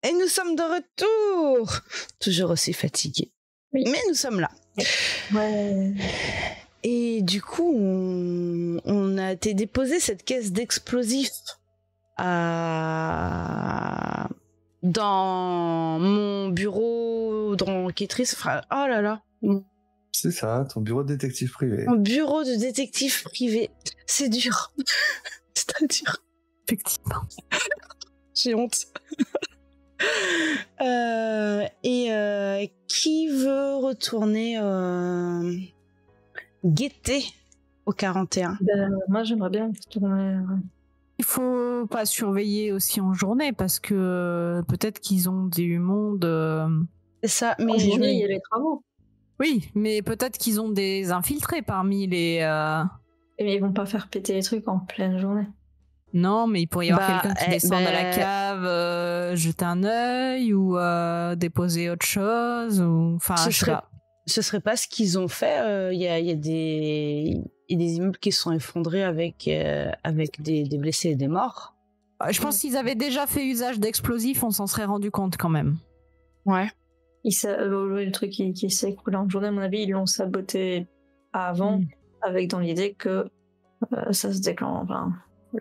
Et nous sommes de retour. Toujours aussi fatigués. Oui. Mais nous sommes là. Ouais. Et du coup, on a été déposer cette caisse d'explosifs dans mon bureau d'enquêtrice. Oh là là. C'est ça, ton bureau de détective privé. Mon bureau de détective privé. C'est dur. C'est très dur. Effectivement. J'ai honte. Qui veut retourner guetter au 41? Moi, j'aimerais bien retourner. Il faut pas surveiller aussi en journée parce que peut-être qu'ils ont du monde. C'est ça, mais En journée, il y a les travaux. Oui, mais peut-être qu'ils ont des infiltrés parmi les. Mais ils vont pas faire péter les trucs en pleine journée. Non, mais il pourrait y avoir quelqu'un qui descende à la cave, jeter un œil ou déposer autre chose. Enfin, ce serait pas ce qu'ils ont fait. Il y a des immeubles qui se sont effondrés avec des blessés et des morts. Je pense qu'ils avaient déjà fait usage d'explosifs, on s'en serait rendu compte quand même. Ouais. Le truc qui s'est écroulé en journée, à mon avis, ils l'ont saboté avant, avec dans l'idée que ça se déclenche.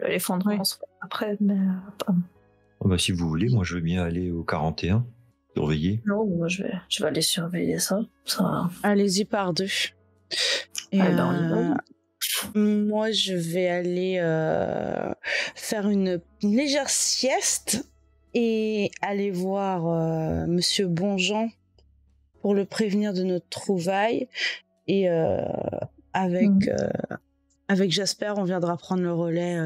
L'effondrement se fait après, mais si vous voulez, moi je veux bien aller au 41, surveiller. Non, moi je vais aller surveiller ça. Allez-y par deux. Et moi je vais aller faire une légère sieste et aller voir Monsieur Bonjean pour le prévenir de notre trouvaille. Et avec Jasper, on viendra prendre le relais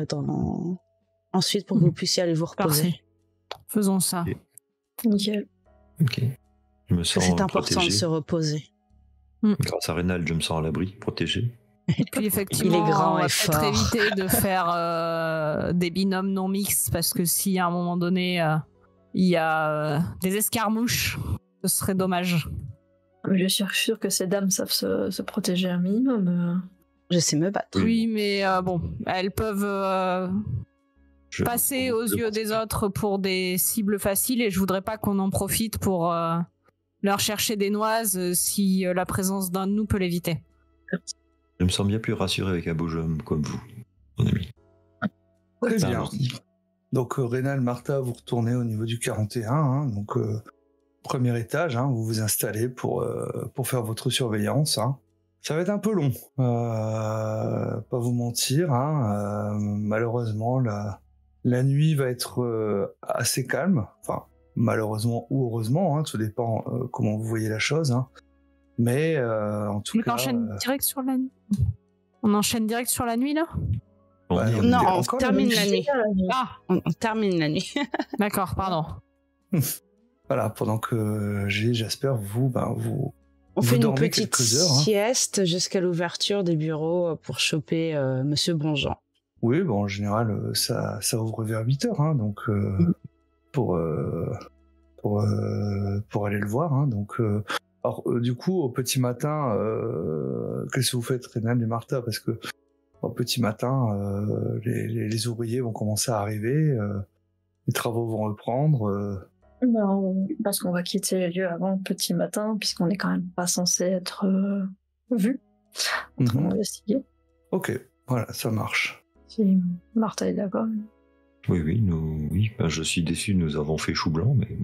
ensuite pour que vous puissiez aller vous reposer. Parfait. Faisons ça. Nickel. Ok. Je me sens c'est important protégé. de se reposer. Grâce à Reynald, je me sens à l'abri, protégé. Et puis effectivement, il est grand on va et peut-être fort. éviter de faire des binômes non mixtes parce que si à un moment donné il y a des escarmouches, ce serait dommage. Mais je suis sûre que ces dames savent se protéger un minimum. Je sais me battre. Oui, mais bon, elles peuvent passer aux yeux des autres pour des cibles faciles et je voudrais pas qu'on en profite pour leur chercher des noises si la présence d'un de nous peut l'éviter. Je me sens bien plus rassuré avec un beau jeune comme vous, mon ami. Très bien. Donc, Rénal, Martha, vous retournez au niveau du 41, hein, donc premier étage, hein, vous vous installez pour faire votre surveillance. Hein. Ça va être un peu long, pas vous mentir. Hein, malheureusement, la nuit va être assez calme. Enfin, malheureusement ou heureusement, hein, tout dépend comment vous voyez la chose. Hein. Mais en tout cas... On enchaîne direct sur la nuit. On enchaîne direct sur la nuit, là ? Non, on termine la nuit. On termine la nuit. D'accord, pardon. Voilà, pendant que Jasper, vous on fait une petite quelques heures, sieste jusqu'à l'ouverture des bureaux pour choper Monsieur Bonjean. Oui, bon, en général, ça ouvre vers 8h, hein, donc pour aller le voir. Hein, donc, alors, du coup, au petit matin, qu'est-ce que vous faites, Rénal et Martha? Parce que au petit matin, les ouvriers vont commencer à arriver, les travaux vont reprendre. Parce qu'on va quitter les lieux avant le petit matin, puisqu'on n'est quand même pas censé être vu, en train d'investiguer. Ok, voilà, ça marche. Si Martha est d'accord. Oui, je suis déçu, nous avons fait chou blanc, mais...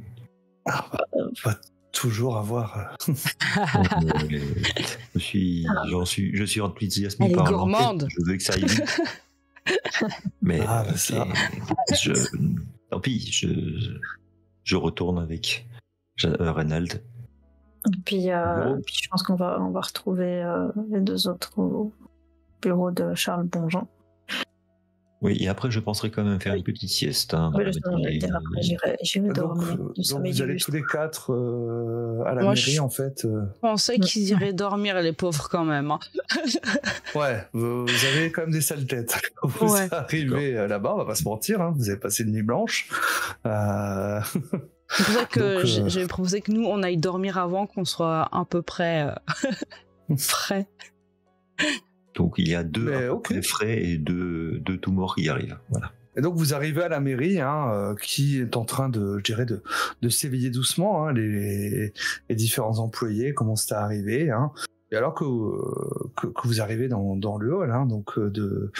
va toujours avoir... je suis enthousiasmé par l'enquête. Elle est gourmande. Je veux que ça aille vite. Mais ça... tant pis, je retourne avec Reynald. Et puis, je pense qu'on va retrouver les deux autres au bureau de Charles Bonjean. Oui, et après, je penserai quand même faire une petite sieste. Hein, oui, après, j'irai dormir. Donc vous allez tous les quatre à la mairie, en fait. Je pensais qu'ils iraient dormir, les pauvres, quand même. Hein. Ouais, vous avez quand même des sales têtes. Vous arrivez là-bas, on va pas se mentir, hein, vous avez passé une nuit blanche. C'est pour ça que j'avais proposé que nous, on aille dormir avant, qu'on soit à peu près frais. Donc il y a deux frais et deux tout morts qui arrivent. Voilà. Et donc vous arrivez à la mairie, qui est en train de, je dirais, de s'éveiller doucement. Les différents employés commencent à arriver. Et alors que vous arrivez dans le hall, donc de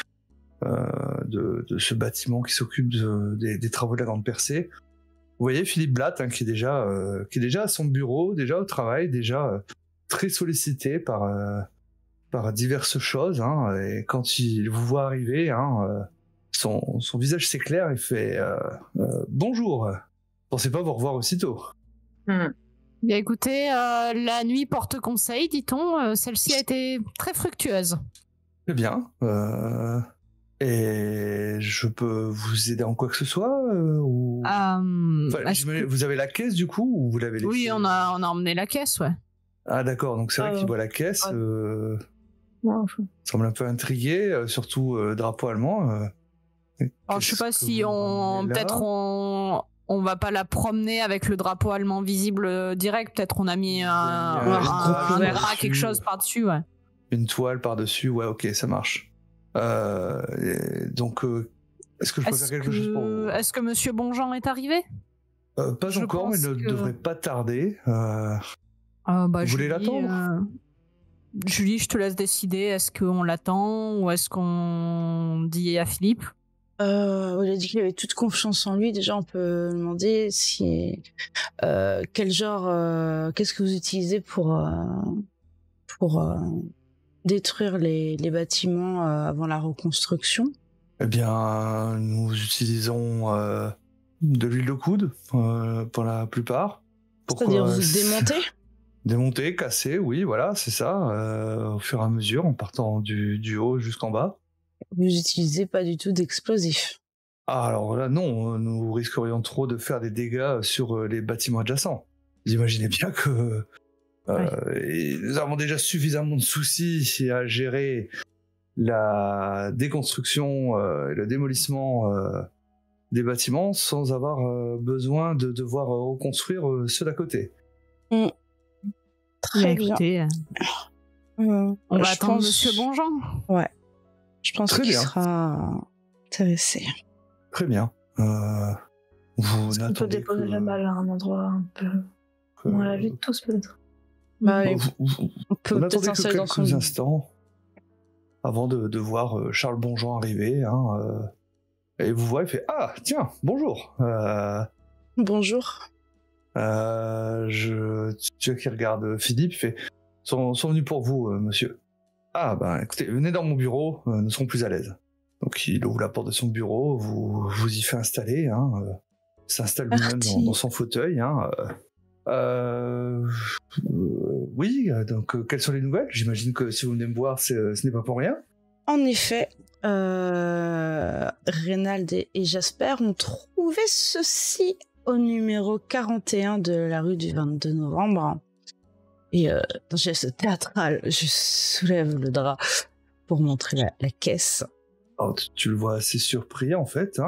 ce bâtiment qui s'occupe des travaux de la Grande Percée, vous voyez Philippe Blatt, qui est déjà à son bureau, déjà au travail, déjà très sollicité par diverses choses. Et quand il vous voit arriver, son visage s'éclaire, il fait bonjour. Pensez pas vous revoir aussitôt. Bien écoutez, la nuit porte conseil, dit-on. Celle-ci a été très fructueuse. Très bien. Et je peux vous aider en quoi que ce soit ou... Vous avez la caisse du coup ou vous l'avez laissée? Oui, on a emmené la caisse, ouais. Ah d'accord, donc c'est vrai qu'il voit la caisse. Semble un peu intrigué, surtout drapeau allemand. Alors, je sais pas si peut-être on va pas la promener avec le drapeau allemand visible direct. Peut-être on a mis un RA, quelque chose par-dessus, ouais. Une toile par-dessus, ouais, ok, ça marche. Donc, est-ce que je peux faire quelque chose pour vous? Est-ce que Monsieur Bonjean est arrivé? Pas encore, mais ne devrait pas tarder. Vous voulez l'attendre? Julie, je te laisse décider. Est-ce qu'on l'attend ou est-ce qu'on dit à Philippe? Il a dit qu'il avait toute confiance en lui. Déjà, on peut demander quel genre, qu'est-ce que vous utilisez pour détruire les bâtiments avant la reconstruction? Eh bien, nous utilisons de l'huile de coude pour la plupart. C'est-à-dire vous démontez? Démonter, casser, oui, voilà, c'est ça, au fur et à mesure, en partant du haut jusqu'en bas. Vous n'utilisez pas du tout d'explosifs? Ah, alors là, non, nous risquerions trop de faire des dégâts sur les bâtiments adjacents. Vous imaginez bien que nous avons déjà suffisamment de soucis à gérer la déconstruction et le démolissement des bâtiments sans avoir besoin de devoir reconstruire ceux d'à côté. Très bien. Écoutez, on va attendre Monsieur Bonjean. Ouais. Je pense qu'il sera intéressé. Très bien. Vous on peut déposer la balle à un endroit un peu moins à la vue de tous, peut-être. Vous attendez que quelques instants avant de voir Charles Bonjean arriver. Et vous voyez, il fait « Ah, tiens, bonjour !» Bonjour. Tu vois qu'il regarde Philippe, il fait « sont venus pour vous, monsieur. » Ah, ben écoutez, venez dans mon bureau, nous serons plus à l'aise. Donc il ouvre la porte de son bureau, vous y fait installer, s'installe lui-même dans son fauteuil. Oui, donc quelles sont les nouvelles? J'imagine que si vous venez me voir, ce n'est pas pour rien. En effet, Reynald et Jasper ont trouvé ceci au numéro 41 de la rue du 22 novembre. Et dans geste théâtral, je soulève le drap pour montrer la caisse. Alors, tu le vois assez surpris, en fait.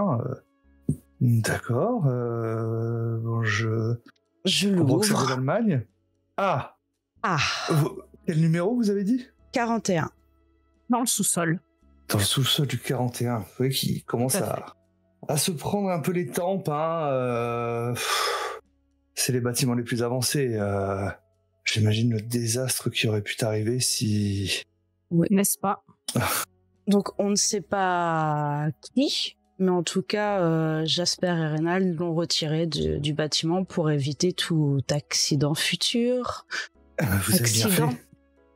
D'accord. Bon, je l'ouvre. Que ça vient d'Allemagne. Ah. Quel numéro vous avez dit? 41. Dans le sous-sol. Dans le sous-sol du 41. Vous voyez qu'il commence à se prendre un peu les tempes. C'est les bâtiments les plus avancés. J'imagine le désastre qui aurait pu t'arriver si... Oui, n'est-ce pas? Donc, on ne sait pas qui, mais en tout cas, Jasper et Reynald l'ont retiré du bâtiment pour éviter tout accident futur. Vous avez bien fait.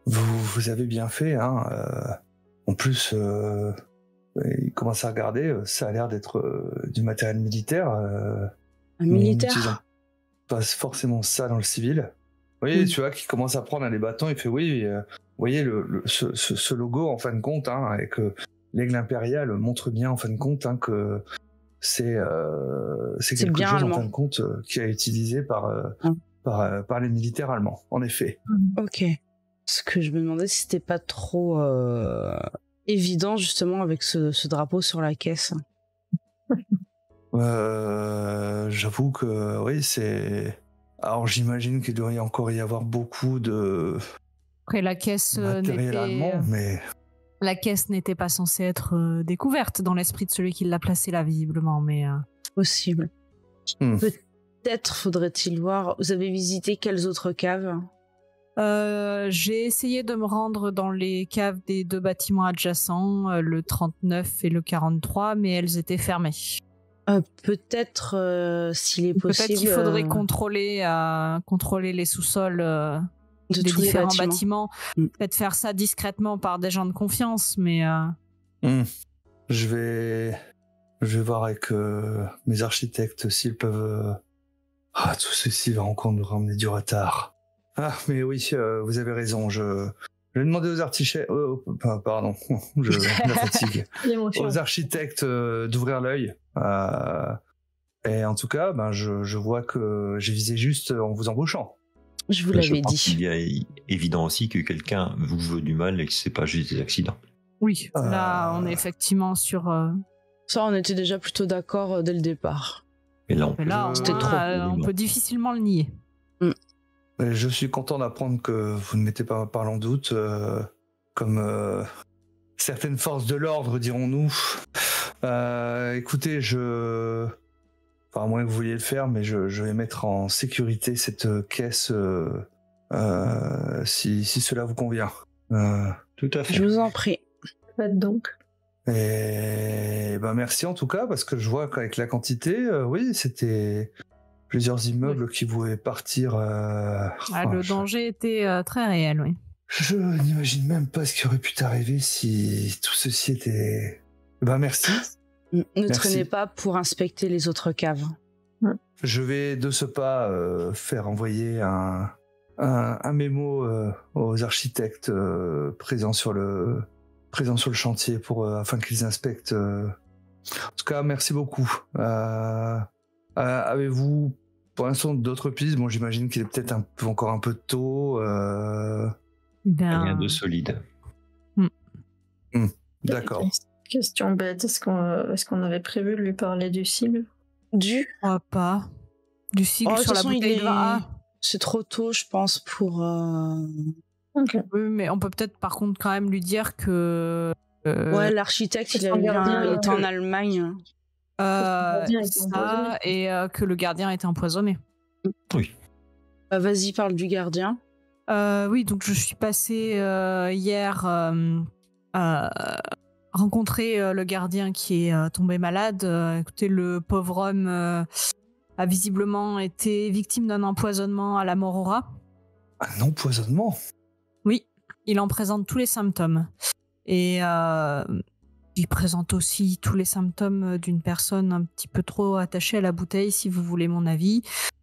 Vous avez bien fait. En plus, il commence à regarder. Ça a l'air d'être du matériel militaire. Un militaire? Ils pas forcément ça dans le civil. Oui, tu vois, qui commence à prendre les bâtons. Il fait oui. Vous voyez ce logo en fin de compte, et que l'aigle impérial montre bien en fin de compte que c'est quelque chose en fin de compte qui est utilisé par les militaires allemands, en effet. Ok. Ce que je me demandais, si c'était pas trop évident justement avec ce drapeau sur la caisse. J'avoue que oui, c'est. Alors j'imagine qu'il doit encore y avoir beaucoup de. Après la caisse matériel allemand, mais. La caisse n'était pas censée être découverte dans l'esprit de celui qui l'a placée là, visiblement, mais... Possible. Peut-être faudrait-il voir... Vous avez visité quelles autres caves ? J'ai essayé de me rendre dans les caves des 2 bâtiments adjacents, le 39 et le 43, mais elles étaient fermées. Peut-être, s'il est possible... Peut-être qu'il faudrait contrôler les sous-sols des différents bâtiments. Peut-être faire ça discrètement par des gens de confiance, mais... Je vais voir avec mes architectes s'ils peuvent... tout ceci va encore nous ramener du retard. Ah, mais oui, vous avez raison, je vais demander aux architectes... pardon, la fatigue. Aux architectes d'ouvrir l'œil. Et en tout cas, je vois que j'ai visé juste en vous embauchant. Je vous l'avais dit. Il est évident aussi que quelqu'un vous veut du mal et que c'est pas juste des accidents. Oui, là, on est effectivement sur... Ça, on était déjà plutôt d'accord dès le départ. Et là, c'était trop. On peut difficilement le nier. Je suis content d'apprendre que vous ne mettez pas par en doute, comme certaines forces de l'ordre, dirons-nous. Écoutez, à moins que vous vouliez le faire, mais je vais mettre en sécurité cette caisse si cela vous convient. Tout à fait. Je vous en prie. Faites donc. Et merci en tout cas, parce que je vois qu'avec la quantité, oui, c'était plusieurs immeubles qui pouvaient partir. Le danger était très réel, oui. Je n'imagine même pas ce qui aurait pu t'arriver si tout ceci était... merci. Ne traînez pas pour inspecter les autres caves. Je vais de ce pas faire envoyer un mémo aux architectes présents sur le chantier afin qu'ils inspectent. En tout cas, merci beaucoup. Avez-vous pour l'instant d'autres pistes? Bon, j'imagine qu'il est peut-être encore un peu tôt. Rien de solide. D'accord. Question bête, est-ce qu'on avait prévu de lui parler du sigle? Pas. Du sigle sur la bouteille de vin. C'est trop tôt, je pense, pour... Okay. Oui, mais on peut peut-être par contre quand même lui dire que... l'architecte, il est en Allemagne. Et que le gardien était empoisonné. Oui. Vas-y, parle du gardien. Oui, donc je suis passée hier rencontrer le gardien qui est tombé malade. Écoutez, le pauvre homme a visiblement été victime d'un empoisonnement à la morora. Un empoisonnement? Oui, il en présente tous les symptômes. Et il présente aussi tous les symptômes d'une personne un petit peu trop attachée à la bouteille, si vous voulez mon avis.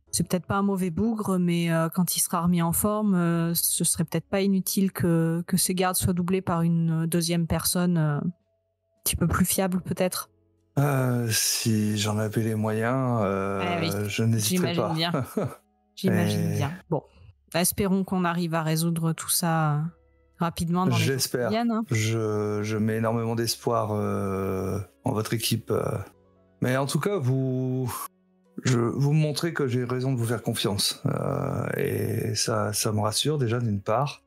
C'est peut-être pas un mauvais bougre, mais quand il sera remis en forme, ce serait peut-être pas inutile que ses gardes soient doublés par une deuxième personne un petit peu plus fiable, peut-être. Si j'en avais les moyens, oui. Je n'hésiterais pas. J'imagine bien. Bon, espérons qu'on arrive à résoudre tout ça rapidement dans les jours qui viennent. Hein. Je mets énormément d'espoir en votre équipe. Mais en tout cas, vous me montrez que j'ai raison de vous faire confiance. Et ça me rassure déjà d'une part.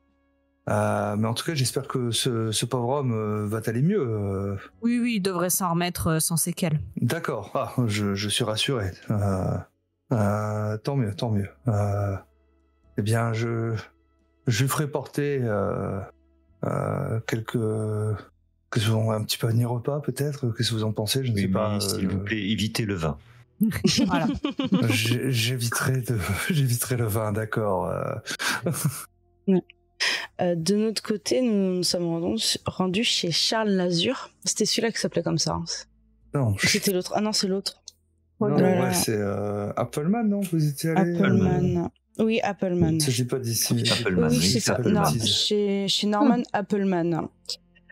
Mais en tout cas, j'espère que ce pauvre homme va aller mieux. Oui, il devrait s'en remettre sans séquelles. D'accord. Je suis rassuré. Tant mieux. Eh bien, je lui ferai porter quelques... Que ce soit un petit panier repas, peut-être. Qu'est-ce que vous en pensez? Je ne sais pas. S'il vous plaît, évitez le vin. Voilà. J'éviterai le vin, d'accord. De notre côté, nous sommes rendus chez Charles Lazur. C'était celui-là qui s'appelait comme ça. Non. C'était l'autre. Ah non, c'est l'autre. C'est Appleman, non? Vous étiez allé... Appleman. Oui, Appleman. Il ne s'agit pas d'ici. Appleman, oui, c'est ça. Non, chez Norman Appleman.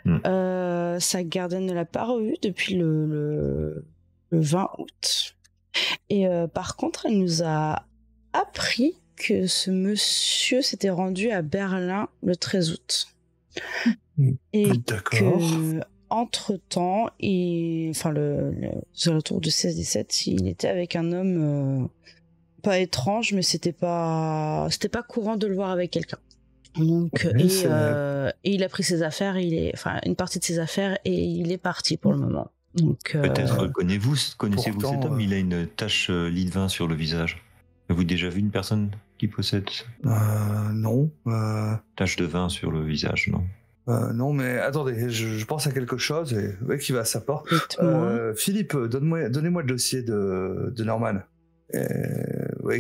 Mm. Sa gardienne ne l'a pas revu depuis le 20 août. Et par contre, elle nous a appris que ce monsieur s'était rendu à Berlin le 13 août. Et que, entre-temps, sur le tour du 16-17, il était avec un homme pas étrange, mais c'était pas courant de le voir avec quelqu'un. Donc, Oui, et il a pris ses affaires, une partie de ses affaires, et il est parti pour le moment. Donc, Peut-être connaissez-vous pourtant, cet homme? Il a une tache lit de vin sur le visage. Avez-vous déjà vu une personne qui possède non. tache de vin sur le visage, non? Non, mais attendez, je pense à quelque chose et qui va à sa porte. dites-moi. Philippe, donnez-moi le dossier de Norman.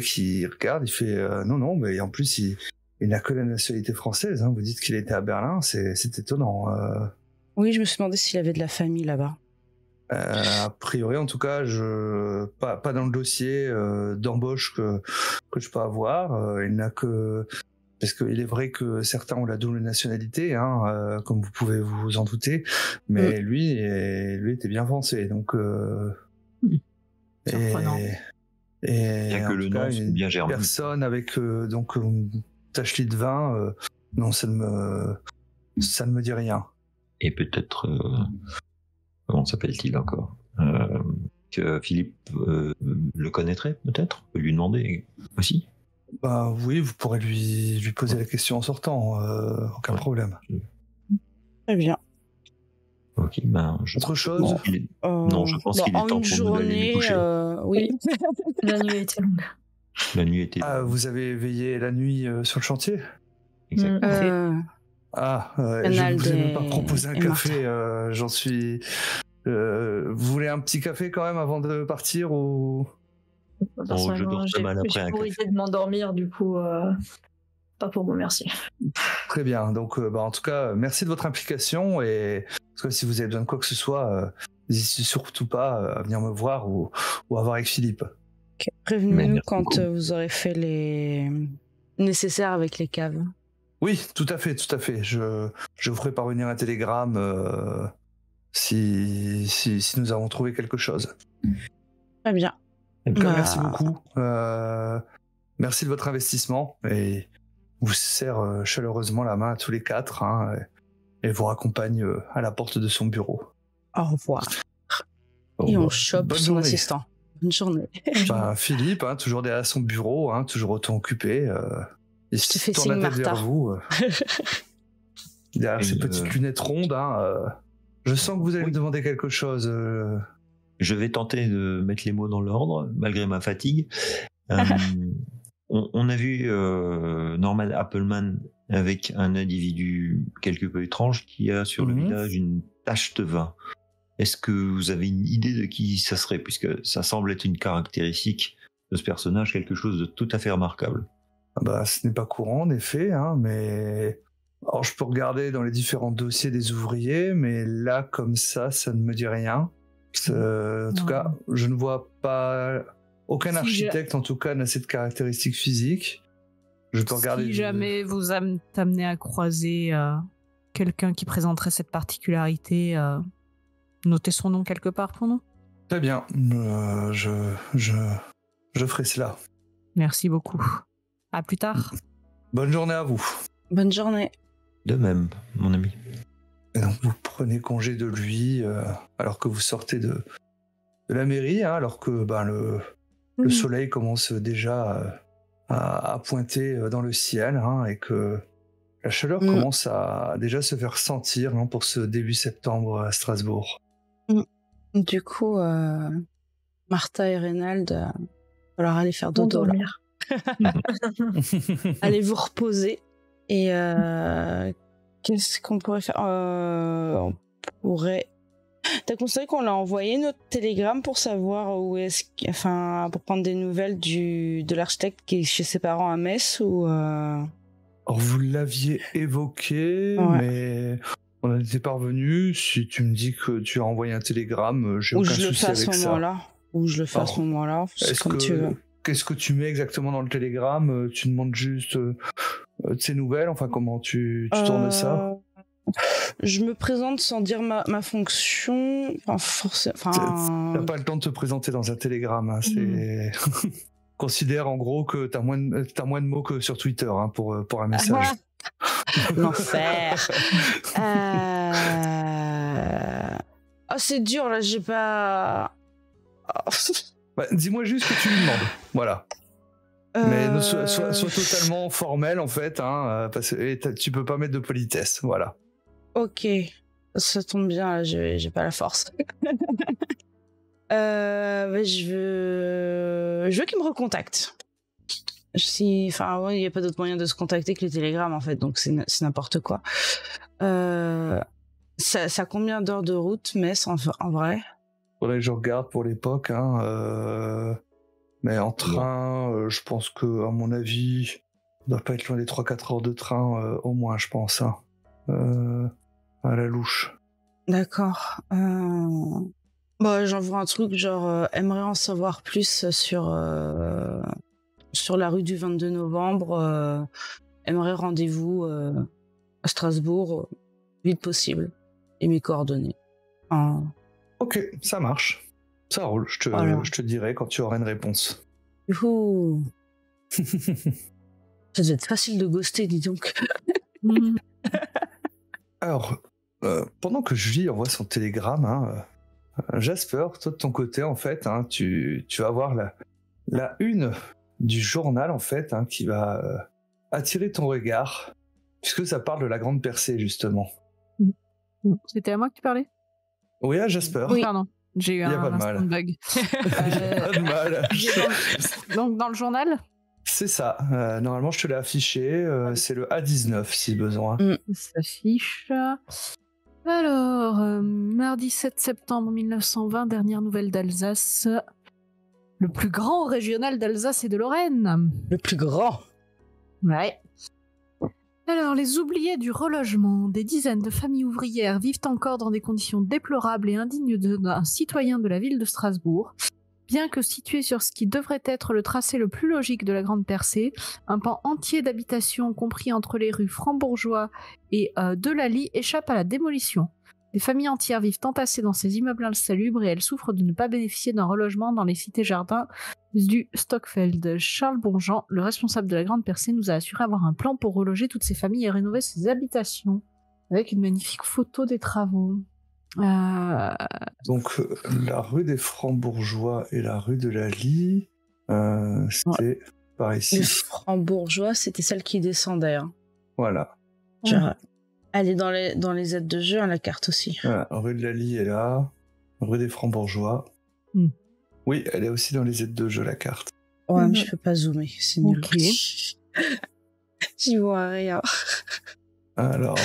Qui regarde, il fait non, mais en plus il n'a que la nationalité française. Hein. Vous dites qu'il était à Berlin, c'est étonnant. Oui, je me suis demandé s'il avait de la famille là-bas. A priori, en tout cas, pas dans le dossier d'embauche que je peux avoir. Il n'a que parce qu'il est vrai que certains ont la double nationalité, hein, comme vous pouvez vous en douter, mais lui était bien français, donc. Surprenant. Et Bien que le nom soit bien germain. Personne avec donc une tache lit de vin, non, ça ne me dit rien. Et peut-être comment s'appelle-t-il encore que Philippe le connaîtrait peut-être, peut lui demander aussi. Bah oui, vous pourrez lui poser la question en sortant, aucun problème. Très bien. Ok, Autre chose? Non, je pense qu'il est temps pour nous d'aller nous coucher. Oui. La nuit était longue. La nuit était. Ah, vous avez veillé la nuit sur le chantier? Exactement. Je ne vous ai même pas proposé un café, j'en suis... vous voulez un petit café quand même avant de partir ou... Je dors très mal après un J'ai pour café. idée de m'endormir, du coup, pas pour vous, merci. Très bien, donc en tout cas, merci de votre implication et en tout cas, si vous avez besoin de quoi que ce soit, n'hésitez surtout pas à venir me voir ou à voir avec Philippe. Okay. Prévenez-nous quand vous aurez fait les nécessaires avec les caves. Oui, tout à fait. Je vous ferai parvenir un télégramme si nous avons trouvé quelque chose. Très bien. Merci beaucoup. Merci de votre investissement et vous serre chaleureusement la main à tous les quatre et vous raccompagne à la porte de son bureau. Au revoir. Et on chope son assistant. Bonne journée. Philippe, toujours derrière son bureau, toujours autant occupé. Il se tourne la tête vers vous. Derrière ses petites lunettes rondes. Je sens que vous allez me demander quelque chose. Je vais tenter de mettre les mots dans l'ordre, malgré ma fatigue. On a vu Norman Appleman avec un individu quelque peu étrange qui a sur le visage une tache de vin. Est-ce que vous avez une idée de qui ça serait, puisque ça semble être une caractéristique de ce personnage, quelque chose de tout à fait remarquable? Ce n'est pas courant en effet, mais... Alors je peux regarder dans les différents dossiers des ouvriers, mais là comme ça ne me dit rien. En tout cas, je ne vois pas... Aucun architecte en tout cas n'a cette caractéristique physique. Je peux regarder... Si jamais vous amenez à croiser quelqu'un qui présenterait cette particularité, notez son nom quelque part pour nous. Très bien, je ferai cela. Merci beaucoup. À plus tard. Bonne journée à vous. Bonne journée. De même, mon ami. Et donc vous prenez congé de lui alors que vous sortez de la mairie, alors que le soleil commence déjà à pointer dans le ciel et que la chaleur commence à déjà se faire sentir pour ce début septembre à Strasbourg. Du coup, Martha et Reynald, il va falloir aller faire dodo là. Allez vous reposer. Et qu'est-ce qu'on pourrait faire? On pourrait... T'as considéré qu'on a envoyé notre télégramme pour savoir où est-ce pour prendre des nouvelles de l'architecte qui est chez ses parents à Metz ou Alors vous l'aviez évoqué, mais on n'était pas revenu. Si tu me dis que tu as envoyé un télégramme, j'ai aucun souci avec ça. Ou je le fais à ce moment-là. Est-ce comme tu veux. Qu'est-ce que tu mets exactement dans le télégramme? Tu demandes juste de ses nouvelles? Enfin, comment tu tournes ça? Je me présente sans dire ma fonction. T'as pas le temps de te présenter dans un télégramme. C'est... Considère en gros que t'as moins de mots que sur Twitter pour un message. L'enfer. C'est dur là, j'ai pas... Dis-moi juste ce que tu lui demandes. Voilà. Mais sois totalement formel en fait, hein, parce que tu peux pas mettre de politesse, voilà. Ok, ça tombe bien, là, j'ai pas la force. Je veux qu'il me recontacte. Enfin, ouais, il n'y a pas d'autre moyen de se contacter que le télégramme en fait, donc c'est n'importe quoi. Ça a combien d'heures de route, Metz, en vrai? Faudrait que je regarde pour l'époque, hein. Mais en train, je pense que, à mon avis, ça doit pas être loin des 3-4 heures de train au moins, je pense, hein. À la louche. D'accord. J'envoie un truc genre aimerait en savoir plus sur la rue du 22 novembre. Aimerait rendez-vous à Strasbourg vite possible et mes coordonnées. Ok, ça marche. Ça roule, je te dirai quand tu auras une réponse. Youhou. Ça doit être facile de ghoster, dis donc. Alors, pendant que Julie envoie son télégramme, hein, Jasper, toi de ton côté, en fait, hein, tu vas voir la une du journal, en fait, hein, qui va attirer ton regard, puisque ça parle de la grande percée, justement. C'était à moi que tu parlais? Oui, à Jasper. Oui. Pardon. J'ai eu un instant bug. Pas de mal. Donc dans le journal? C'est ça. Normalement, je te l'ai affiché. C'est le A19 si besoin. Ça s'affiche. Alors, mardi 7 septembre 1920, dernière nouvelle d'Alsace. Le plus grand régional d'Alsace et de Lorraine. Le plus grand? Ouais. Alors, les oubliés du relogement, des dizaines de familles ouvrières vivent encore dans des conditions déplorables et indignes d'un citoyen de la ville de Strasbourg. Bien que situé sur ce qui devrait être le tracé le plus logique de la Grande Percée, un pan entier d'habitations compris entre les rues Franc-Bourgeois et Delaly échappe à la démolition. Des familles entières vivent entassées dans ces immeubles insalubres et elles souffrent de ne pas bénéficier d'un relogement dans les cités-jardins du Stockfeld. Charles Bonjean, le responsable de la Grande Percée, nous a assuré avoir un plan pour reloger toutes ces familles et rénover ces habitations, avec une magnifique photo des travaux. Donc, la rue des Francs-Bourgeois et la rue de la Lie, c'était par ici. Les Francs-Bourgeois, c'était celle qui descendait. Hein. Voilà. Genre, elle est dans les aides de jeu, hein, la carte aussi. Voilà, rue de la Lie est là, rue des Francs-Bourgeois. Oui, elle est aussi dans les aides de jeu, la carte. Ouais, mais je peux pas zoomer, c'est nul. Ok. J'y vois rien. Alors...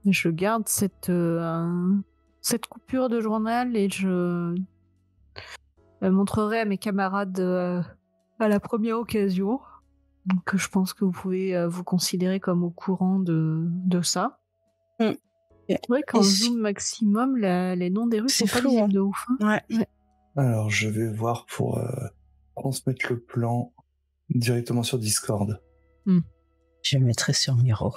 Je garde cette coupure de journal et je montrerai à mes camarades à la première occasion. Donc je pense que vous pouvez vous considérer comme au courant de ça. C'est vrai qu'en zoom maximum, les noms des rues sont pas lisibles de ouf. Hein. Ouais. Alors je vais voir pour transmettre le plan directement sur Discord. Je le mettrai sur Miro.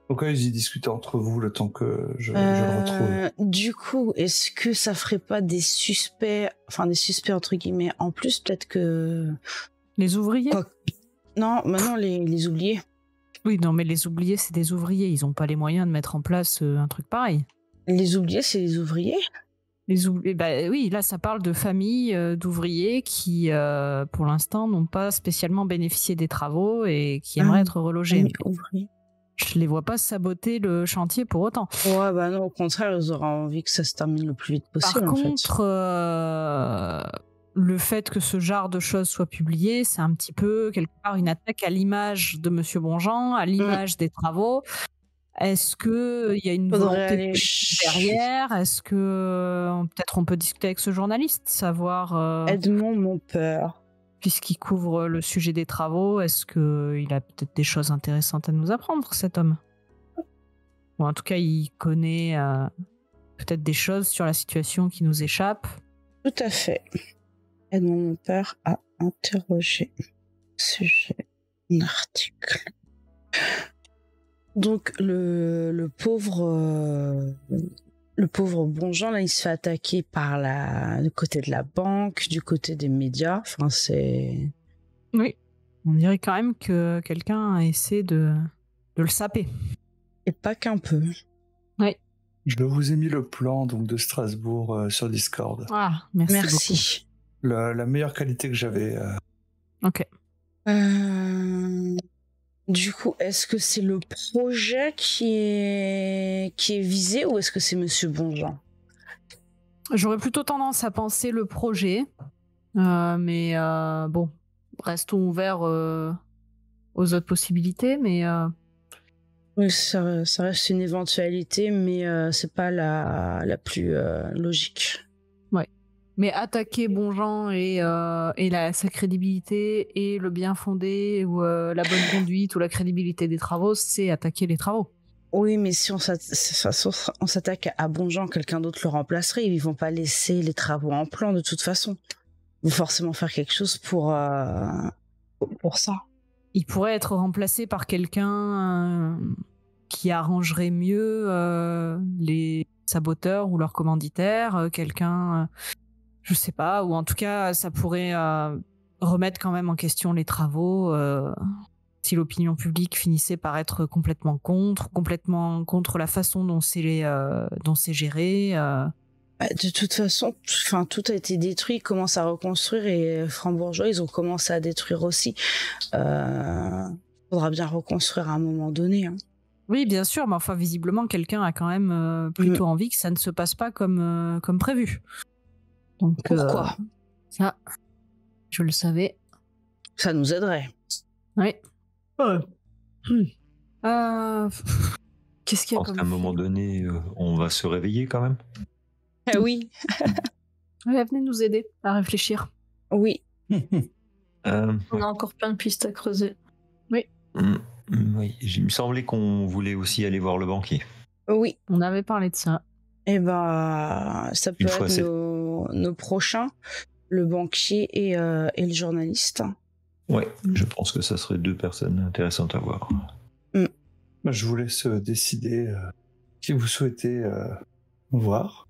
Pourquoi ils y discutaient entre vous le temps que je le retrouve? Du coup, est-ce que ça ferait pas des suspects entre guillemets en plus, peut-être que... Les ouvriers? Non, maintenant les oubliés. Oui, non, mais les oubliés, c'est des ouvriers. Ils n'ont pas les moyens de mettre en place un truc pareil. Les oubliés, c'est les ouvriers? Oui, là, ça parle de familles d'ouvriers qui, pour l'instant, n'ont pas spécialement bénéficié des travaux et qui aimeraient être relogés. Ouvriers. Je les vois pas saboter le chantier pour autant. Ouais, bah non, au contraire, ils auraient envie que ça se termine le plus vite possible. Par contre, le fait que ce genre de choses soit publié, c'est un petit peu, quelque part, une attaque à l'image de Monsieur Bonjean, à l'image des travaux. Est-ce qu'il y a une volonté derrière? Est-ce que peut-être on peut discuter avec ce journaliste, savoir... Edmond Montpeur. Puisqu'il couvre le sujet des travaux, est-ce qu'il a peut-être des choses intéressantes à nous apprendre, cet homme? Ou en tout cas, il connaît peut-être des choses sur la situation qui nous échappent. Tout à fait. Edmond Montpeur a interrogé. Sujet. Un article. Donc, le pauvre Bonjean, là, il se fait attaquer par du côté de la banque, du côté des médias. Enfin, c'est... Oui, on dirait quand même que quelqu'un essaie de le saper. Et pas qu'un peu. Oui. Je vous ai mis le plan donc de Strasbourg sur Discord. Ah, merci beaucoup. la meilleure qualité que j'avais. Ok. Du coup, est-ce que c'est le projet qui est visé ou est-ce que c'est Monsieur Bonjean? J'aurais plutôt tendance à penser le projet, mais bon, restons ouverts aux autres possibilités, mais... Oui, ça reste une éventualité, mais c'est pas la plus logique. Ouais. Mais attaquer Bonjean et sa crédibilité et le bien fondé ou la bonne conduite ou la crédibilité des travaux, c'est attaquer les travaux. Oui, mais si on s'attaque à Bonjean, quelqu'un d'autre le remplacerait. Ils vont pas laisser les travaux en plan de toute façon. Ils vont forcément faire quelque chose pour ça. Il pourrait être remplacé par quelqu'un qui arrangerait mieux les saboteurs ou leurs commanditaires, quelqu'un, je sais pas, ou en tout cas, ça pourrait remettre quand même en question les travaux si l'opinion publique finissait par être complètement contre la façon dont c'est géré. De toute façon, tout a été détruit, ils commencent à reconstruire et Franc-Bourgeois, ils ont commencé à détruire aussi. Faudra bien reconstruire à un moment donné. Hein. Oui, bien sûr, mais enfin, visiblement, quelqu'un a quand même plutôt envie que ça ne se passe pas comme prévu. Donc, pourquoi ça, je le savais. Ça nous aiderait. Oui. Qu'est-ce qu'il y a comme... À un moment donné, on va se réveiller quand même. Ah oui. Venez nous aider à réfléchir. Oui. On a encore plein de pistes à creuser. Oui. Oui, il me semblait qu'on voulait aussi aller voir le banquier. Oui. On avait parlé de ça. Eh ben, ça peut être nos prochains, le banquier et le journaliste. Ouais, je pense que ça serait 2 personnes intéressantes à voir. Je vous laisse décider qui vous souhaitez voir.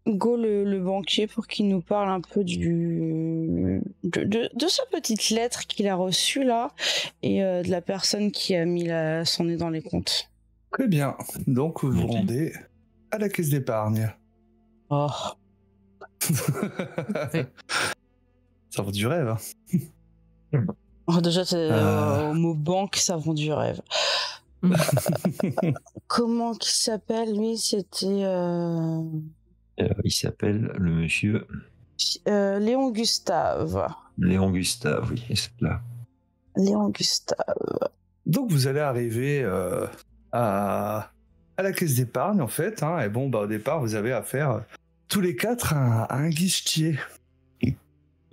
Go le banquier pour qu'il nous parle un peu de sa petite lettre qu'il a reçue là et de la personne qui a mis son nez dans les comptes. Très bien. Donc vous vous rendez à la caisse d'épargne. Oh. Ça vend du rêve. Hein. Oh, déjà, au mot banque, ça vend du rêve. Comment qu'il s'appelle, lui? C'était... il s'appelle le monsieur... Léon Gustave. Léon Gustave, oui, c'est là. Léon Gustave. Donc vous allez arriver à la caisse d'épargne, en fait. Hein, et bon, au départ, vous avez affaire tous les 4 à un guichetier.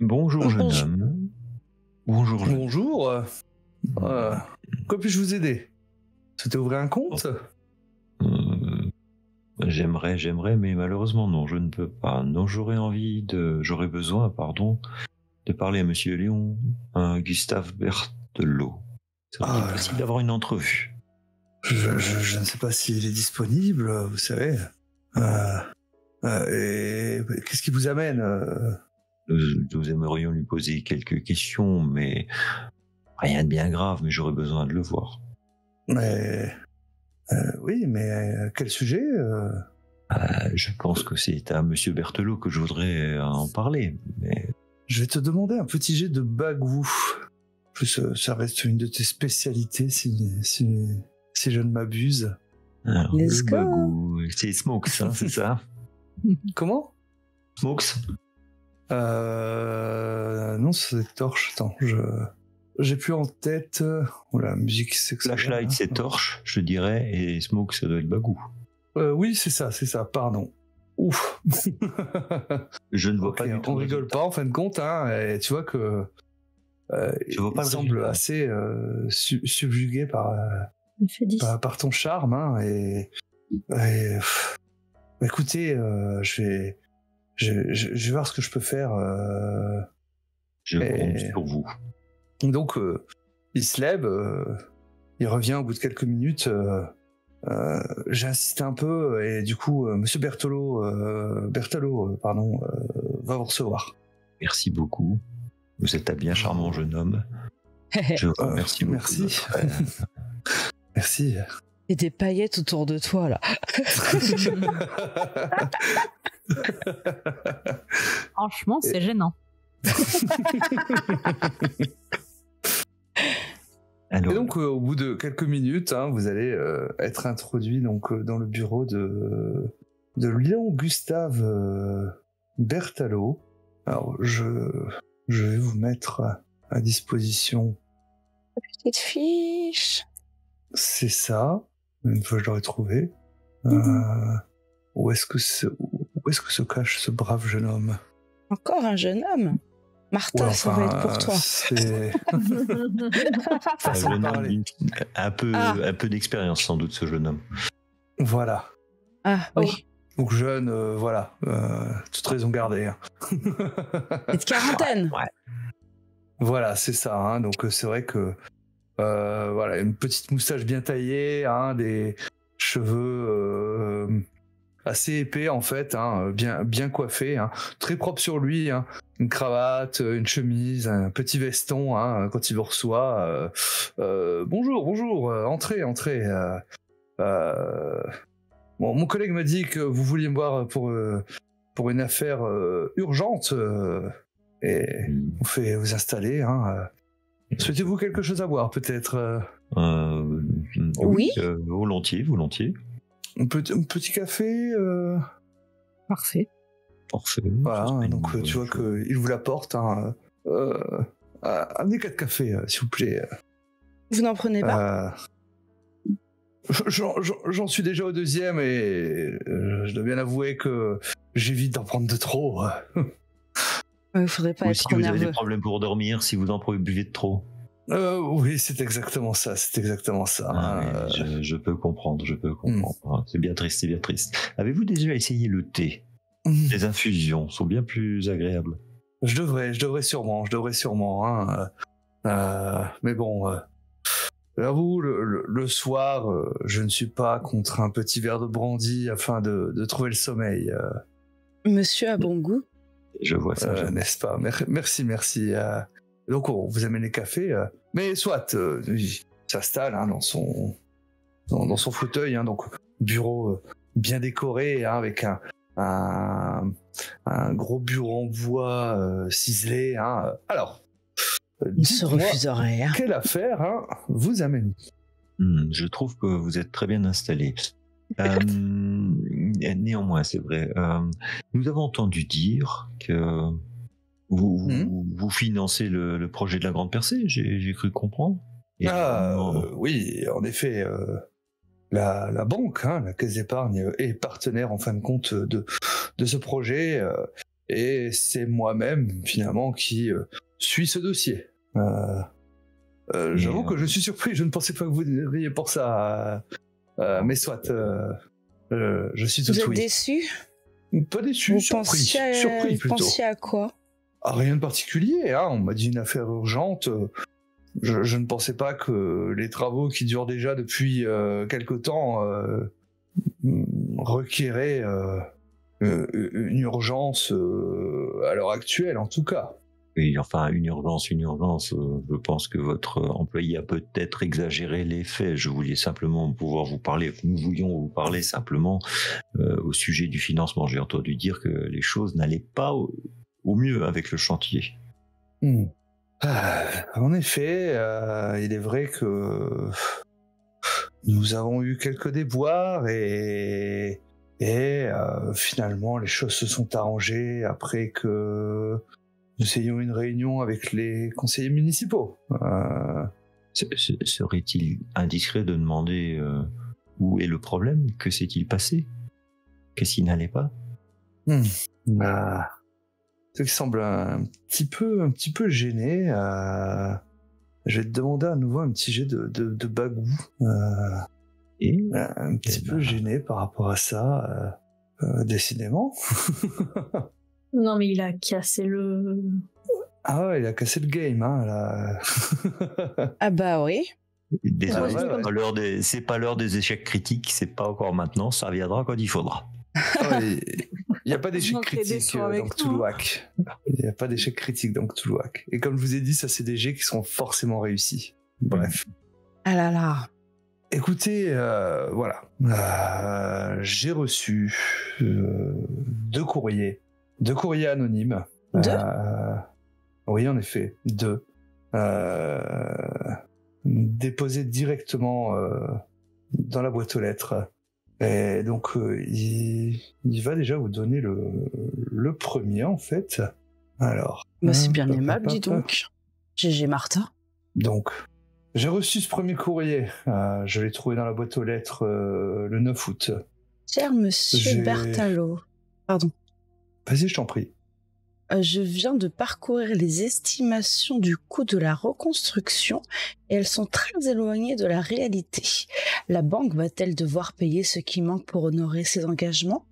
Bonjour, jeune homme. Bonjour. Bonjour. Quoi puis-je vous aider? Souhaitez ouvrir un compte? J'aimerais, mais malheureusement, non, je ne peux pas. Non, j'aurais besoin, de parler à monsieur Léon, Gustave Berthelot. C'est possible d'avoir une entrevue. Je ne sais pas s'il est disponible, vous savez. Et qu'est-ce qui vous amène? Nous aimerions lui poser quelques questions, mais rien de bien grave, mais j'aurais besoin de le voir. Oui, mais quel sujet? Je pense que c'est à monsieur Berthelot que je voudrais en parler, mais... Je vais te demander un petit jet de bagou. En plus, ça reste une de tes spécialités, si je ne m'abuse. Alors, le bagou, c'est Smokes, hein, c'est ça? Comment? Smokes? Non, c'est Torche. Attends, j'ai plus en tête. Oh, la musique, c'est que Flashlight, c'est Torche, je dirais, et Smoke, ça doit être bagou. Oui, c'est ça, pardon. Ouf. Je ne vois pas du tout. On rigole pas en fin de compte, hein, et tu vois que je vois pas il semble assez subjugué par ton charme, hein, et écoutez, je vais voir ce que je peux faire. Je compte sur vous. Donc, il se lève, il revient au bout de quelques minutes. J'ai insisté un peu et du coup, monsieur Berthelot, va vous recevoir. Merci beaucoup. Vous êtes un bien charmant jeune homme. Je vous remercie beaucoup. Merci. Merci. Et des paillettes autour de toi, là. Franchement, c'est gênant. Alors... Et donc, au bout de quelques minutes, hein, vous allez être introduit donc, dans le bureau de Léon Gustave Berthelot. Alors, je vais vous mettre à disposition... La petite fiche. C'est ça. Une fois que je l'aurai trouvé. Où est-ce que se cache ce brave jeune homme? Encore un jeune homme? Martha, ça va être pour toi. C'est un jeune homme, un peu d'expérience sans doute, ce jeune homme. Voilà. Ah oui. Donc jeune, voilà, toute raison gardée. Hein. Et de quarantaine. Ouais. Voilà, c'est ça. Hein. Donc c'est vrai que voilà, une petite moustache bien taillée, hein, des cheveux assez épais en fait, hein, bien coiffés, hein, très propre sur lui, hein, une cravate, une chemise, un petit veston, hein, quand il vous reçoit. Bonjour, entrez. Bon, mon collègue m'a dit que vous vouliez me voir pour une affaire urgente et on fait vous installer. Hein, souhaitez-vous quelque chose à boire peut-être? Oui. Volontiers. Un petit café. Parfait. Voilà, hein, donc tu vois qu'il vous l'apporte. Hein, amenez 4 cafés, s'il vous plaît. Vous n'en prenez pas? J'en suis déjà au 2e et je dois bien avouer que j'évite d'en prendre de trop. Il faudrait pas être si trop vous nerveux. avez des problèmes pour dormir, si vous en buvez de trop. Oui, c'est exactement ça. Ah, je peux comprendre. C'est bien triste. Avez-vous déjà essayé le thé? Les infusions sont bien plus agréables. Je devrais sûrement. Hein. Mais bon, j'avoue, le soir, je ne suis pas contre un petit verre de brandy afin de trouver le sommeil. Monsieur a bon goût. Je vois ça. N'est-ce pas? Merci. Donc on vous amène les cafés, mais soit il s'installe hein, dans son fauteuil, hein, donc bureau bien décoré hein, avec un gros bureau en bois ciselé. Hein. Alors, il se refuserait. Hein. Quelle affaire hein, vous amène? Je trouve que vous êtes très bien installé. Néanmoins, c'est vrai. Nous avons entendu dire que vous financez le projet de la Grande Percée, j'ai cru comprendre. Oui, en effet, la banque, hein, la Caisse d'épargne, est partenaire en fin de compte de ce projet, et c'est moi-même finalement qui suis ce dossier. J'avoue que je suis surpris, je ne pensais pas que vous ririez pour ça, mais soit, je suis tout oui. Vous êtes déçu? Pas déçu, surpris plutôt. Vous pensiez à quoi? Rien de particulier, hein. On m'a dit une affaire urgente. Je ne pensais pas que les travaux qui durent déjà depuis quelque temps requéraient une urgence à l'heure actuelle, en tout cas. Oui, enfin, une urgence. Je pense que votre employé a peut-être exagéré les faits. Je voulais simplement pouvoir vous parler. Nous voulions vous parler simplement au sujet du financement. J'ai entendu dire que les choses n'allaient pas au mieux avec le chantier. En effet, il est vrai que nous avons eu quelques déboires et finalement les choses se sont arrangées après que nous ayons une réunion avec les conseillers municipaux. Serait-il indiscret de demander où est le problème? Que s'est-il passé? Qu'est-ce qui n'allait pas? Ce qui semble un petit peu gêné. Je vais te demander à nouveau un petit jet de bagou. Un petit peu gêné par rapport à ça, décidément. Non, mais il a cassé le... Ah ouais, il a cassé le game, hein, là. Ah bah oui. Désolé, c'est pas l'heure des échecs critiques, c'est pas encore maintenant, ça viendra quand il faudra. Il n'y a pas d'échec critique dans Cthulhuac. Il n'y a pas d'échec critique dans Cthulhuac. Et comme je vous ai dit, ça c'est des jets qui sont forcément réussis. Bref. Ah là là. Écoutez, voilà. J'ai reçu 2 courriers. 2 courriers anonymes. 2 Oui, en effet, 2. Déposés directement dans la boîte aux lettres. Et donc, il va déjà vous donner le premier, en fait. Alors. C'est bien aimable, dis donc. GG Martha. Donc, j'ai reçu ce premier courrier. Je l'ai trouvé dans la boîte aux lettres le 9 août. Cher monsieur Bertalo. Pardon. Vas-y, je t'en prie. Je viens de parcourir les estimations du coût de la reconstruction et elles sont très éloignées de la réalité. La banque va-t-elle devoir payer ce qui manque pour honorer ses engagements ?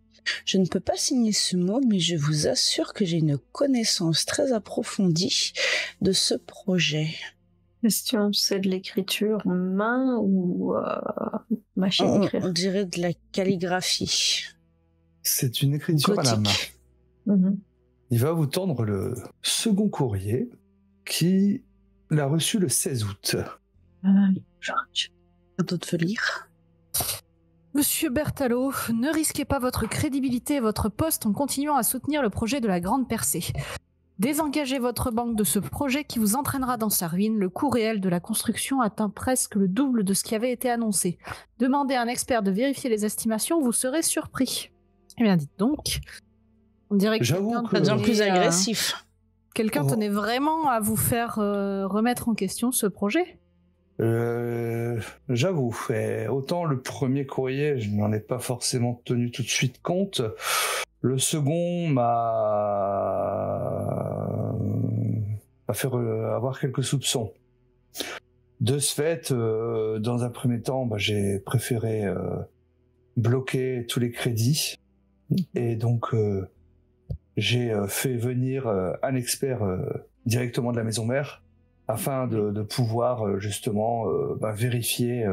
Je ne peux pas signer ce mot, mais je vous assure que j'ai une connaissance très approfondie de ce projet. Question, c'est de l'écriture main ou machine d'écrire ? On dirait de la calligraphie. C'est une écriture Gothique. à la main. Il va vous tendre le second courrier qui l'a reçu le 16 août. D'autres veut lire. Monsieur Bertalo, ne risquez pas votre crédibilité et votre poste en continuant à soutenir le projet de la Grande Percée. Désengagez votre banque de ce projet qui vous entraînera dans sa ruine. Le coût réel de la construction atteint presque le double de ce qui avait été annoncé. Demandez à un expert de vérifier les estimations, vous serez surpris. Eh bien, dites donc. On dirait que J'avoue que ça devient plus agressif. Quelqu'un tenait vraiment à vous faire remettre en question ce projet ? J'avoue, autant le premier courrier, je n'en ai pas forcément tenu tout de suite compte. Le second m'a fait avoir quelques soupçons. De ce fait, dans un premier temps, j'ai préféré bloquer tous les crédits. Et donc, j'ai fait venir un expert directement de la maison mère afin de pouvoir justement vérifier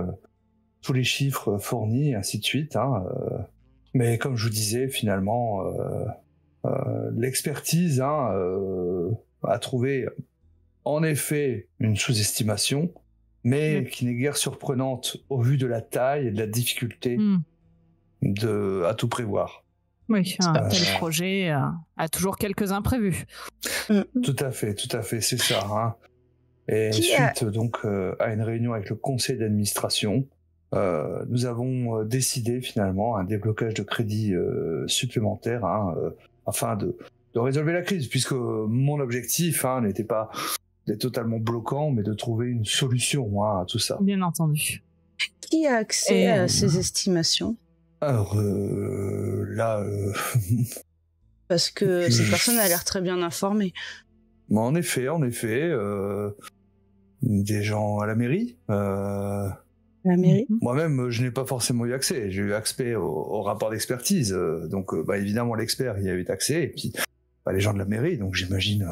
tous les chiffres fournis, et ainsi de suite. Mais comme je vous disais, finalement, l'expertise a trouvé en effet une sous-estimation, mais qui n'est guère surprenante au vu de la taille et de la difficulté à tout prévoir. Oui, un tel projet a toujours quelques imprévus. Tout à fait, c'est ça. Et suite donc à une réunion avec le conseil d'administration, nous avons décidé finalement un déblocage de crédit supplémentaire afin de résolver la crise, puisque mon objectif n'était pas d'être totalement bloquant, mais de trouver une solution à tout ça. Bien entendu. Qui a accès à ces estimations ? Alors là... Parce que cette personne a l'air très bien informée. En effet, des gens à la mairie. La mairie ? Moi-même, je n'ai pas forcément eu accès. J'ai eu accès au rapport d'expertise. Donc, évidemment, l'expert y a eu accès. Et puis, les gens de la mairie. Donc, j'imagine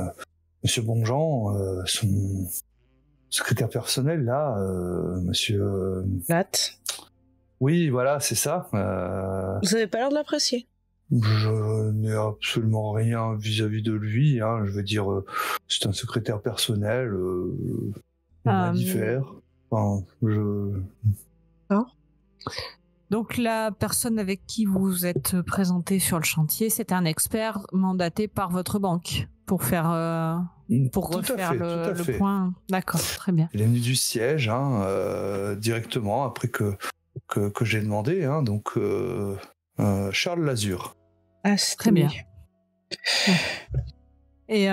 Monsieur Bonjean, son secrétaire personnel, là, Monsieur... Latte. Oui, voilà, c'est ça. Vous avez pas l'air de l'apprécier. Je n'ai absolument rien vis-à-vis de lui. Je veux dire, c'est un secrétaire personnel. Il m'a dit faire. Enfin, Donc la personne avec qui vous êtes présenté sur le chantier, c'est un expert mandaté par votre banque pour faire refaire le point. D'accord, très bien. Il est venu du siège directement après que j'ai demandé. Donc Charles Lazur. Ah, c'est très bien. Et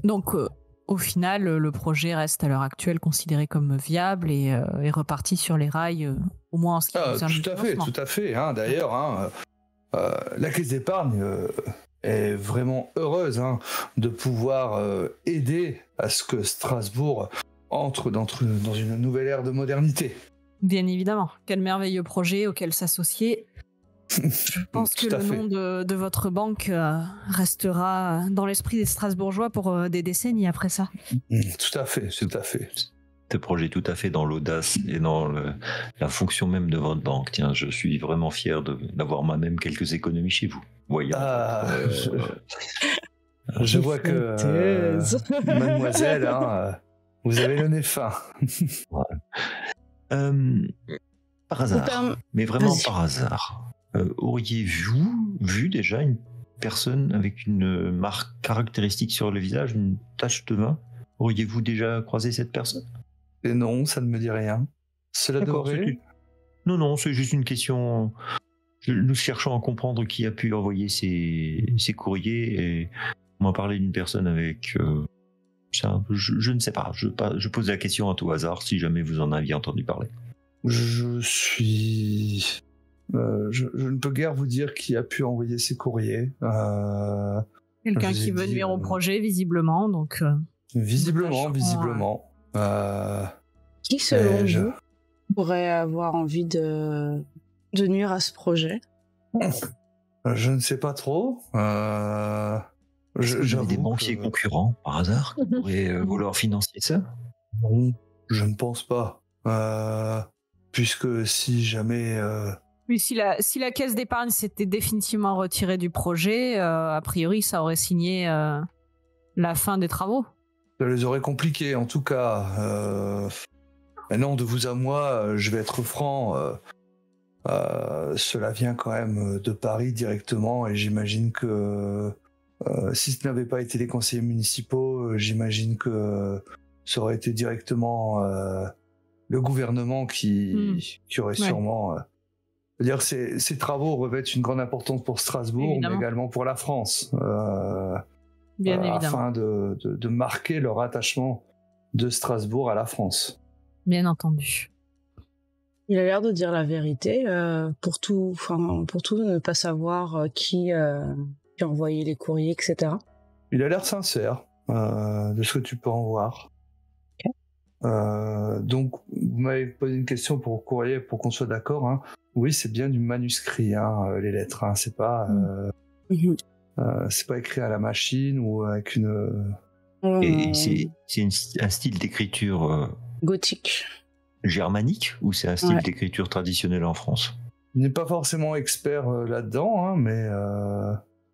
donc au final, le projet reste à l'heure actuelle considéré comme viable et est reparti sur les rails, au moins en ce qui concerne le financement. Tout à fait. D'ailleurs, la Caisse d'épargne est vraiment heureuse de pouvoir aider à ce que Strasbourg entre dans une nouvelle ère de modernité. Bien évidemment. Quel merveilleux projet auquel s'associer. Je pense que le nom de votre banque restera dans l'esprit des Strasbourgeois pour des décennies après ça. Tout à fait. Ce projet tout à fait dans l'audace et dans la fonction même de votre banque. Tiens, je suis vraiment fier d'avoir moi-même quelques économies chez vous. Voyons. Je vois que mademoiselle, vous avez le nez fin. Par hasard, mais vraiment par hasard. Auriez-vous vu déjà une personne avec une marque caractéristique sur le visage, une tache de vin? Auriez-vous déjà croisé cette personne? Et non, ça ne me dit rien. Cela devrait... Non, c'est juste une question. Nous cherchons à comprendre qui a pu envoyer ces courriers et on m'a parlé d'une personne avec... je ne sais pas, je pose la question à tout hasard si jamais vous en aviez entendu parler. Je ne peux guère vous dire qui a pu envoyer ces courriers. Quelqu'un qui veut nuire au projet, visiblement, donc... Visiblement. Qui, selon vous, pourrait avoir envie de nuire à ce projet? Je ne sais pas trop. J'avais des banquiers concurrents, par hasard, qui pourraient vouloir financer ça? Non, je ne pense pas. Puisque si jamais... Oui, si la caisse d'épargne s'était définitivement retirée du projet, a priori, ça aurait signé la fin des travaux. Ça les aurait compliqués, en tout cas. Maintenant, de vous à moi, je vais être franc. Cela vient quand même de Paris directement, et j'imagine que si ce n'avait pas été les conseillers municipaux, j'imagine que ça aurait été directement le gouvernement qui aurait sûrement... C'est-à-dire que ces travaux revêtent une grande importance pour Strasbourg, évidemment, mais également pour la France. Bien évidemment. Afin de marquer leur attachement de Strasbourg à la France. Bien entendu. Il a l'air de dire la vérité, pour tout ne pas savoir qui a envoyé les courriers, etc. Il a l'air sincère, de ce que tu peux en voir. Okay. Donc, vous m'avez posé une question pour courrier, pour qu'on soit d'accord. Hein. Oui, c'est bien du manuscrit, les lettres. Hein. C'est pas, c'est pas écrit à la machine ou avec une. Et c'est un style d'écriture gothique, germanique, ou c'est un style d'écriture traditionnel en France? Je n'ai pas forcément expert là-dedans, hein, mais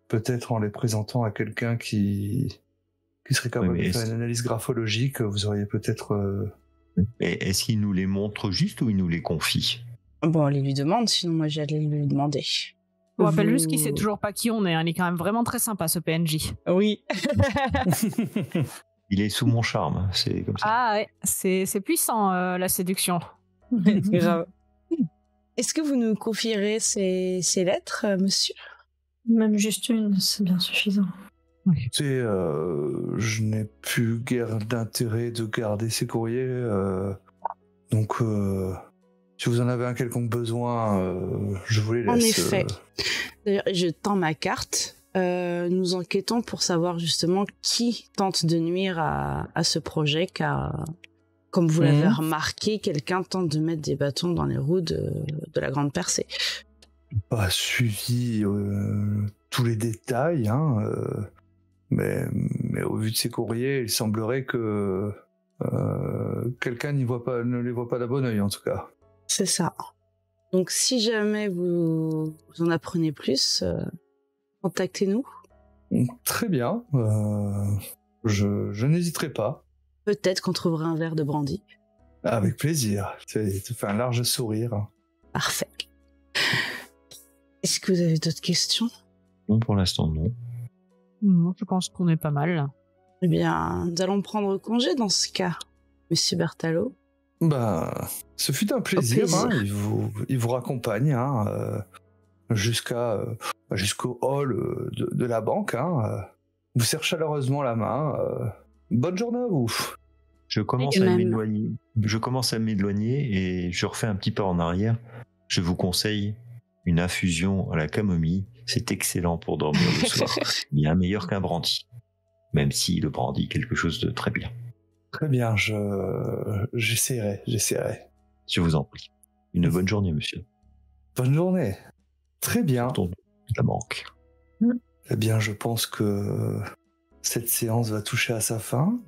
peut-être en les présentant à quelqu'un qui serait capable de faire une analyse graphologique, vous auriez peut-être... Et est-ce qu'il nous les montre juste ou il nous les confie? Bon, on lui demande, sinon moi j'allais lui demander. On rappelle juste qu'il sait toujours pas qui on est, hein. Il est quand même vraiment très sympa, ce PNJ. Oui. Il est sous mon charme, c'est comme ça. Ah ouais, c'est puissant, la séduction. C'est grave. Est-ce que vous nous confierez ces lettres, monsieur? Même juste une, c'est bien suffisant. Je n'ai plus guère d'intérêt de garder ces courriers, donc si vous en avez un quelconque besoin, je vous les laisse. En effet. D'ailleurs, je tends ma carte. Nous enquêtons pour savoir justement qui tente de nuire à ce projet, car, comme vous l'avez remarqué, quelqu'un tente de mettre des bâtons dans les roues de la grande percée. Pas suivi tous les détails, hein, mais au vu de ces courriers, il semblerait que quelqu'un ne les voit pas d'un bon œil, en tout cas. C'est ça. Donc, si jamais vous en apprenez plus, contactez-nous. Très bien. Je n'hésiterai pas. Peut-être qu'on trouvera un verre de brandy. Avec plaisir. Ça te fait un large sourire. Parfait. Est-ce que vous avez d'autres questions? Non, pour l'instant, non. Non, je pense qu'on est pas mal. Eh bien, nous allons prendre congé dans ce cas, Monsieur Bertalo. Ce fut un plaisir. Hein, il vous raccompagne jusqu'au hall de la banque. Hein, vous serre chaleureusement la main. Bonne journée à vous. Je commence à m'éloigner et je refais un petit pas en arrière. Je vous conseille une infusion à la camomille. C'est excellent pour dormir le soir. Bien meilleur qu'un brandy. Même si le brandy est quelque chose de très bien. Très bien, j'essaierai. Je vous en prie. Une bonne journée, monsieur. Bonne journée. Très bien. La banque. Eh bien, je pense que cette séance va toucher à sa fin.